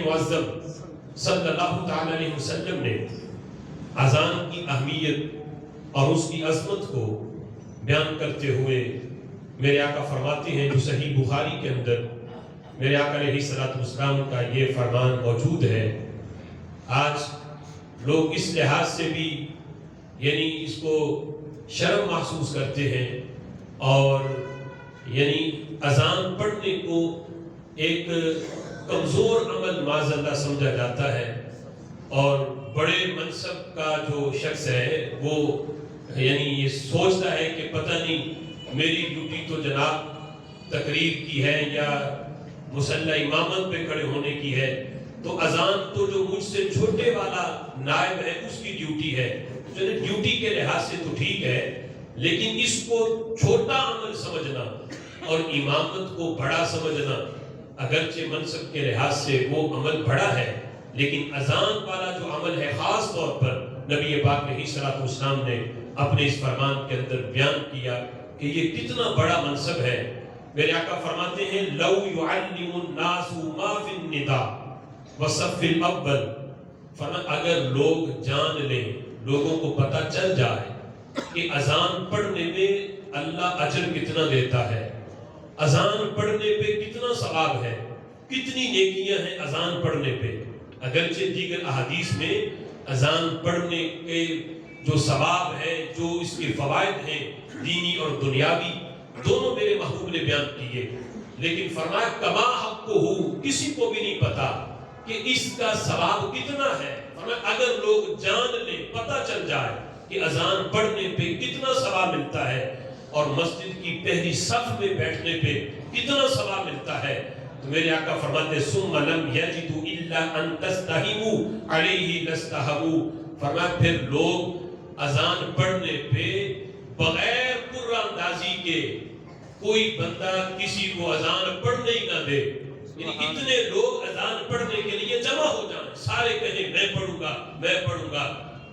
معظم صلی اللہ تعالی علیہ وسلم نے اذان کی اہمیت اور اس کی عظمت کو بیان کرتے ہوئے میرے آقا فرماتے ہیں، جو صحیح بخاری کے اندر میرے آقا علیہ الصلوۃ والسلام کا یہ فرمان موجود ہے. آج لوگ اس لحاظ سے بھی یعنی اس کو شرم محسوس کرتے ہیں اور یعنی اذان پڑھنے کو ایک کمزور عمل معاذ اللہ سمجھا جاتا ہے، اور بڑے منصب کا جو شخص ہے وہ یعنی یہ سوچتا ہے کہ پتہ نہیں میری ڈیوٹی تو جناب تقریر کی ہے یا مصلی امامت پہ کھڑے ہونے کی ہے، تو اذان تو جو مجھ سے چھوٹے والا نائب ہے اس کی ڈیوٹی ہے. ڈیوٹی کے لحاظ سے تو ٹھیک ہے، لیکن اس کو چھوٹا عمل سمجھنا اور امامت کو بڑا سمجھنا، اگرچہ منصب کے لحاظ سے وہ عمل بڑا ہے، لیکن اذان والا جو عمل ہے خاص طور پر نبی پاک علیہ الصلوۃ والسلام نے اپنے اس فرمان کے اندر بیان کیا کہ یہ کتنا بڑا منصب ہے. میرے آقا فرماتے ہیں لو يعلم الناس ما في النداء وصف الاول، فرمایا اگر لوگ جان لیں، لوگوں کو پتہ چل جائے کہ اذان پڑھنے میں اللہ اجر کتنا دیتا ہے، اذان پڑھنے پہ کتنا ثواب ہے، کتنی نیکیاں ہیں اذان پڑھنے پہ. اگرچہ دیگر احادیث میں اذان پڑھنے کے جو ثواب ہے، جو اس کے فوائد ہیں دینی اور دنیاوی، دونوں میرے محبوب نے بیان کیے، لیکن فرمایا کما حق کو ہو، کسی کو بھی نہیں پتا کہ اس کا ثواب کتنا ہے. فرمایا اگر لوگ جان لیں، پتہ چل جائے کہ اذان پڑھنے پہ کتنا ثواب ملتا ہے اور مسجد کی پہلی صف میں بیٹھنے پہ کتنا ثواب ملتا ہے، تو میرے آقا فرماتے ثم لم یجدوا الا ان تستحموا علیہ لاستحموا. فرمایا پھر لوگ اذان پڑھنے پہ بغیر قرآن اندازی کے کوئی بندہ کسی کو اذان پڑھنے ہی نہ دے. یعنی اتنے لوگ اذان پڑھنے کے لیے جمع ہو جائیں، سارے کہیں میں پڑھوں گا میں پڑھوں گا،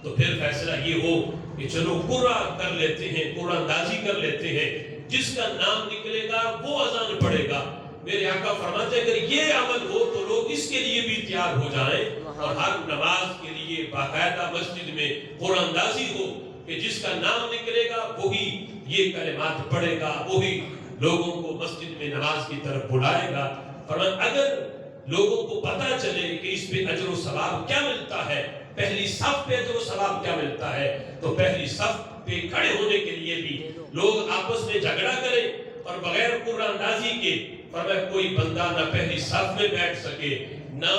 تو پھر فیصلہ یہ ہو کہ چلو قرآن کر لیتے ہیں، قرآن اندازی کر لیتے ہیں، جس کا نام نکلے گا وہ اذان پڑھے گا. میرے آقا فرماتے ہیں اگر یہ عمل ہو تو لوگ اس کے لیے بھی تیار ہو جائیں اور ہر نماز کے لیے باقاعدہ مسجد میں قرآن اندازی ہو کہ جس کا نام نکلے گا وہی یہ کلمات پڑھے گا، وہی لوگوں کو مسجد میں نماز کی طرف بلائے گا. فرمایا اگر لوگوں کو پتہ چلے کہ اس پہ اجر و ثواب کیا ملتا ہے، پہلی صف پہ اجر و ثواب کیا ملتا ہے، تو پہلی صف پہ کھڑے ہونے کے لیے بھی لوگ آپس میں جھگڑا کریں اور بغیر قرآن اندازی کے، فرمایا کوئی بندہ نہ پہلی صف میں بیٹھ سکے نہ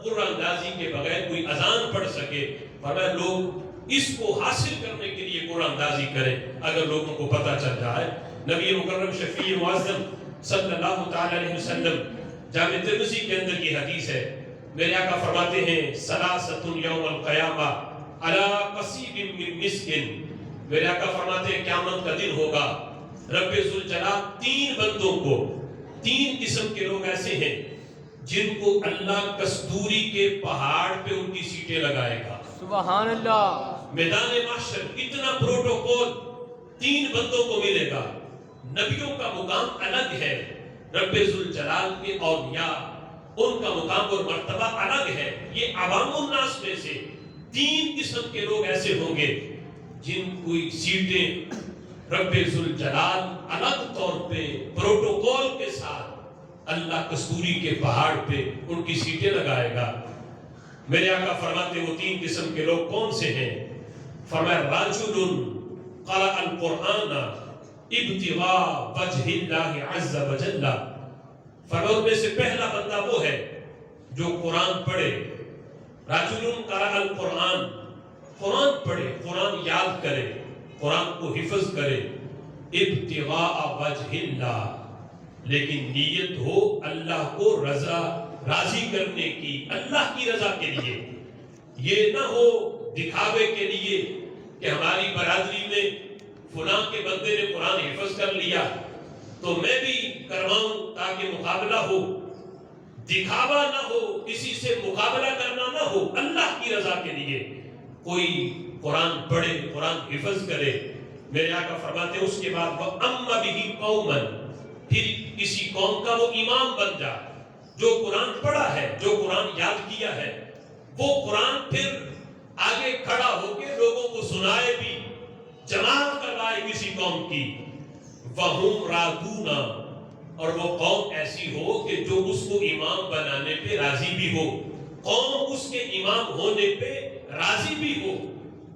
قرآن اندازی کے بغیر کوئی اذان پڑھ سکے. فرمایا لوگ اس کو حاصل کرنے کے لیے قرآن اندازی کریں اگر لوگوں کو پتہ چل جائے. نبی مکرم شفیع معظم صلی اللہ تعالی علیہ وسلم جامع ترمذی کے اندر کی حدیث ہے، میرے آقا فرماتے ہیں ثلاثۃ یوم القیامہ علی قصیب من مسک. میرے آقا فرماتے ہیں قیامت کا دن ہوگا، رب ذوالجلال تین بندوں کو، تین قسم کے لوگ ایسے ہیں جن کو اللہ کستوری کے پہاڑ پہ ان کی سیٹیں لگائے گا. سبحان اللہ. میدان محشر اتنا پروٹوکول تین بندوں کو ملے گا. نبیوں کا مقام الگ ہے، رب ذوالجلال کے اولیاء ان کا مقام اور مرتبہ الگ ہے. یہ عوام الناس میں سے تین قسم کے لوگ ایسے ہوں گے جن کوئی سیٹیں رب ذوالجلال الگ طور پہ پروٹوکول کے ساتھ اللہ کستوری کے پہاڑ پہ ان کی سیٹیں لگائے گا. میرے آقا فرماتے وہ تین قسم کے لوگ کون سے ہیں؟ فرمایا رجل قرأ القرآن ابتغاء وجہ اللہ عز وجل. فرمایا ان میں سے پہلا بندہ وہ ہے جو قرآن پڑھے. رجل قرأ القرآن، قرآن پڑھے، قرآن یاد کرے، قرآن کو حفظ کرے، ابتغاء وجہ اللہ، لیکن نیت ہو اللہ کو راضی کرنے کی، اللہ کی رضا کے لیے. یہ نہ ہو دکھاوے کے لیے کہ ہماری برادری میں فلاں کے بندے نے قرآن حفظ کر لیا تو میں بھی کرواؤں تاکہ مقابلہ ہو. دکھاوا نہ ہو، کسی سے مقابلہ کرنا نہ ہو، اللہ کی رضا کے لیے کوئی قرآن پڑھے، قرآن حفظ کرے. میرے آقا فرماتے ہیں اس کے بعد وَأَمَّ بِهِ قَوْمًا، پھر کسی قوم کا وہ امام بن جائے. جو قرآن پڑھا ہے، جو قرآن یاد کیا ہے، وہ قرآن پھر آگے کھڑا ہو کے لوگوں کو سنائے بھی، جماعت کروائے کسی قوم کی۔ وَهُمْ رَاضُونَ، اور وہ قوم ایسی ہو کہ جو اس کو امام بنانے پہ راضی بھی ہو، قوم اس کے امام ہونے پہ راضی بھی ہو۔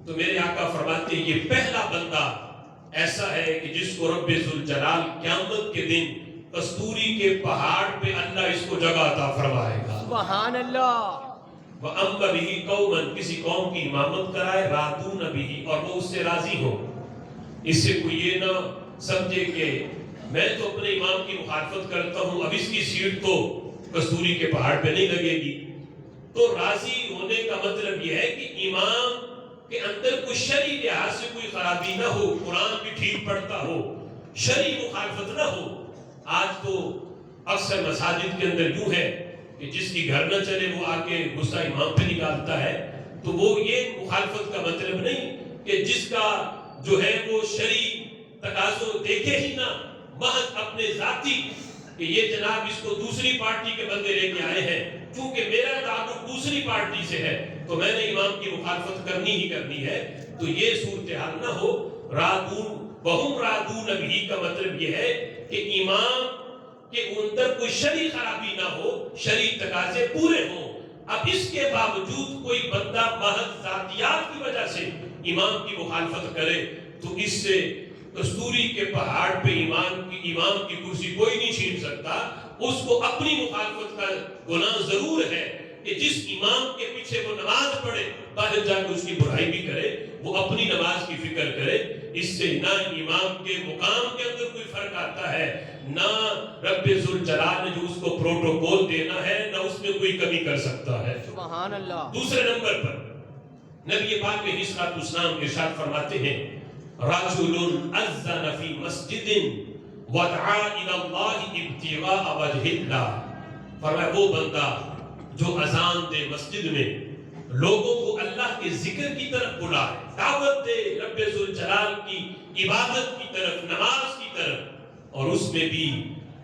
تو میرے آقا فرماتے ہیں یہ پہلا بندہ ایسا ہے کہ جس کو رب ذوالجلال قیامت کے دن کستوری کے پہاڑ پہ اللہ اس کو جگہ عطا فرمائے گا۔ سبحان اللہ۔ وَأَمَّ بِهِ قَوْمًا، کسی قوم کی امامت کرائے، رَاضُونَ بِهِ، اور وہ اس سے راضی ہو۔ اس سے کوئی یہ نہ سمجھے کہ میں تو اپنے امام کی مخالفت کرتا ہوں، اب اس کی سیٹ تو کستوری کے پہاڑ پہ نہیں لگے گی۔ تو راضی ہونے کا مطلب یہ ہے کہ امام کے اندر کوئی شرعی لحاظ سے کوئی خرابی نہ ہو، قرآن بھی ٹھیک پڑھتا ہو، شرعی مخالفت نہ ہو۔ آج تو اکثر مساجد کے اندر یوں ہے کہ جس کی گھر نہ چلے وہ آ کے غصہ امام پہ نکالتا ہے۔ تو وہ یہ مخالفت کا مطلب نہیں کہ جس کا جو ہے وہ شرعی تقاضوں دیکھے ہی نہ، محض اپنے ذاتی کہ یہ جناب اس کو دوسری پارٹی کے بندے لے کے آئے ہیں، چونکہ میرا تعلق دوسری پارٹی سے ہے تو میں نے امام کی مخالفت کرنی ہی کرنی ہے۔ تو یہ صورتحال نہ ہو۔ رَاضُونَ وَهُمْ رَاضُونَ بِهِ کا مطلب یہ ہے کہ امام کے اندر کوئی شرعی خرابی نہ ہو، شرعی تقاضے پورے ہوں۔ اب اس کے باوجود کوئی بندہ محض ذاتیات کی وجہ سے امام کی مخالفت کرے تو اس سے کستوری کے پہاڑ پہ امام کی کرسی کوئی نہیں چھین سکتا۔ اس کو اپنی مخالفت کا گناہ ضرور ہے کہ جس امام کے پیچھے وہ نماز پڑھے، باہر جا کے اس کی برائی بھی کرے، وہ اپنی نماز کی فکر کرے۔ اس سے نہ امام کے مقام کے اندر کوئی فرق آتا ہے، نہ رب ذوالجلال نے جو اس کو پروٹوکول دینا ہے نہ اس میں کوئی کمی کر سکتا ہے۔ سبحان اللہ۔ دوسرے نمبر پر نبی پاک علیہ الصلوۃ والسلام ارشاد فرماتے ہیں، رجل اذن فی مسجد ودعا الی اللہ ابتغاء وجہ اللہ، فرمایا وہ بندہ جو اذان دے مسجد میں، لوگوں کو اللہ کے ذکر کی طرف بلائے، دعوت دے رب ذوالجلال کی عبادت کی طرف، نماز کی طرف، اور اس میں بھی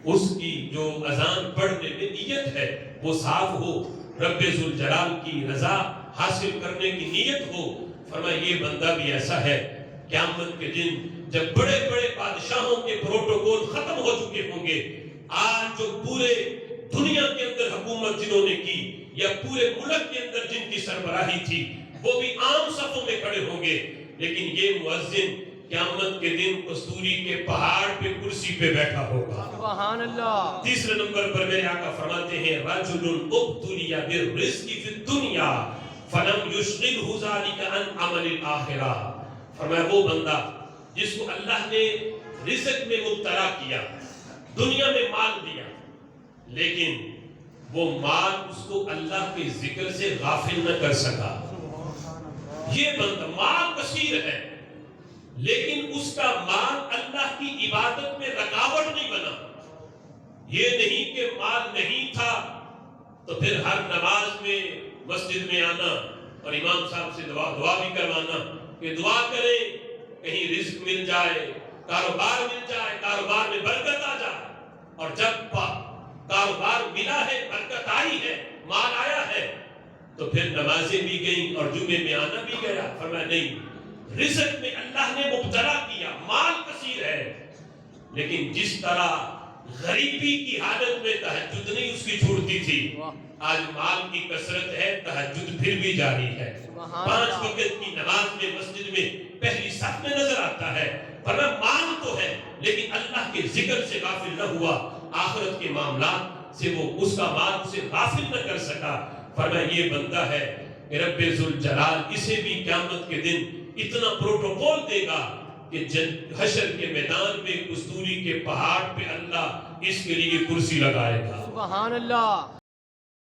اس کی جو اذان پڑھنے میں نیت ہے وہ صاف ہو، رب ذوالجلال کی رضا حاصل کرنے کی نیت ہو، فرمایا یہ بندہ بھی ایسا ہے قیامت کے دن جب بڑے بڑے بادشاہوں کے پروٹوکول ختم ہو چکے ہوں گے، آج جو پورے دنیا کے اندر حکومت جنہوں نے کی یا پورے ملک کے اندر جن کی سربراہی تھی وہ بھی عام صفوں میں کھڑے ہوں گے، لیکن یہ مؤذن قیامت کے دن کستوری کے پہاڑ پہ کرسی پہ بیٹھا ہوگا۔ سبحان اللہ۔ تیسرے نمبر پر میرے آقا فرماتے ہیں، رجل ابتلی بالرزق فی الدنیا فلم یشغلہ ذلک عن عمل الآخرہ، فرمایا وہ بندہ جس کو اللہ نے رزق میں مبتلا کیا، دنیا میں مال دیا، لیکن وہ مال اس کو اللہ کے ذکر سے غافل نہ کر سکا۔ یہ بندہ مال کثیر ہے لیکن اس کا مال اللہ کی عبادت میں رکاوٹ نہیں بنا۔ یہ نہیں کہ مال نہیں تھا تو پھر ہر نماز میں مسجد میں آنا اور امام صاحب سے دعا بھی کروانا کہ دعا کرے کہیں رزق مل جائے، کاروبار مل جائے، کاروبار میں برکت آ جائے، اور جب کاروبار ملا ہے، برکت آئی ہے، مال آیا ہے تو پھر نمازیں بھی گئیں اور جمعے میں آنا بھی گیا۔ فرمایا نہیں، رزق میں اللہ نے مبتلا کیا، مال کثیر ہے، لیکن جس طرح غریبی کی حالت میں تہجد نہیں اس کی چھوڑتی تھی، آج مال کی کثرت ہے، تہجد پھر بھی جاری ہے، 5 وقت کی نماز میں مسجد میں پہلی صف میں نظر آتا ہے، پر مال تو ہے لیکن اللہ کے ذکر سے غافل نہ ہوا، آخرت کے معاملات سے وہ اس کا مال اسے غافل نہ کر سکا۔ فرمایا یہ بندہ ہے کہ رب ذوالجلال اسے بھی قیامت کے دن اتنا پروٹوکول دے گا کہ حشر کے میدان میں کستوری کے پہاڑ پہ اللہ اس کے لیے کرسی لگائے گا۔ سبحان اللہ۔